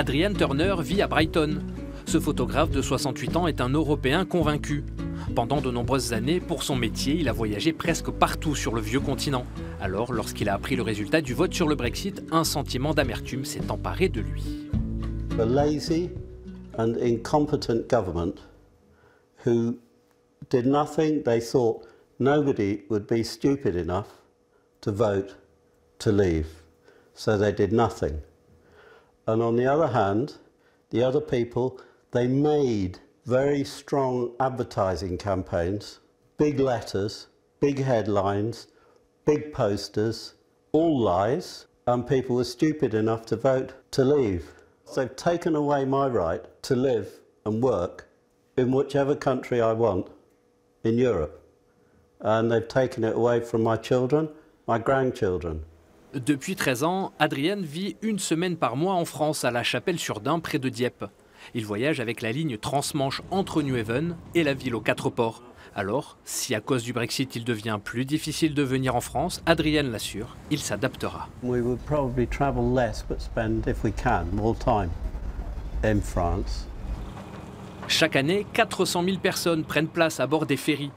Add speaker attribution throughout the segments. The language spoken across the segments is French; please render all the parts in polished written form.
Speaker 1: Adrian Turner vit à Brighton. Ce photographe de 68 ans est un Européen convaincu. Pendant de nombreuses années, pour son métier, il a voyagé presque partout sur le vieux continent. Alors, lorsqu'il a appris le résultat du vote sur le Brexit, un sentiment d'amertume s'est emparé de lui.
Speaker 2: A lazy and incompetent government who did nothing. They thought nobody would be stupid enough to vote to leave, so they did nothing. And on the other hand, the other people, they made very strong advertising campaigns, big letters, big headlines, big posters, all lies, and people were stupid enough to vote to leave. They've taken away my right to live and work in whichever country I want in Europe. And they've taken it away from my children, my grandchildren.
Speaker 1: Depuis 13 ans, Adrian vit une semaine par mois en France, à La Chapelle-sur-Dun, près de Dieppe. Il voyage avec la ligne Transmanche entre Newhaven et la ville aux 4 ports. Alors, si à cause du Brexit il devient plus difficile de venir en France, Adrian l'assure, il s'adaptera.
Speaker 2: We would probably travel less but spend, if we can, more time in France.
Speaker 1: Chaque année, 400 000 personnes prennent place à bord des ferries.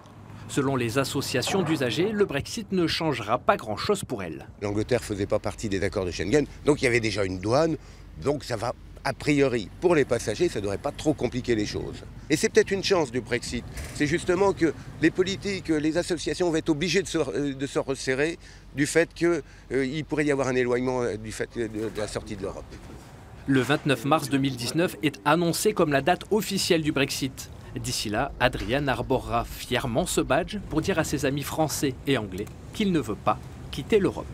Speaker 1: Selon les associations d'usagers, le Brexit ne changera pas grand-chose pour elles.
Speaker 3: L'Angleterre ne faisait pas partie des accords de Schengen, donc il y avait déjà une douane, donc ça va, a priori, pour les passagers, ça ne devrait pas trop compliquer les choses. Et c'est peut-être une chance du Brexit, c'est justement que les politiques, les associations vont être obligées de se resserrer du fait qu'il pourrait y avoir un éloignement du fait de la sortie de l'Europe.
Speaker 1: Le 29 mars 2019 est annoncé comme la date officielle du Brexit. D'ici là, Adrian arborera fièrement ce badge pour dire à ses amis français et anglais qu'il ne veut pas quitter l'Europe.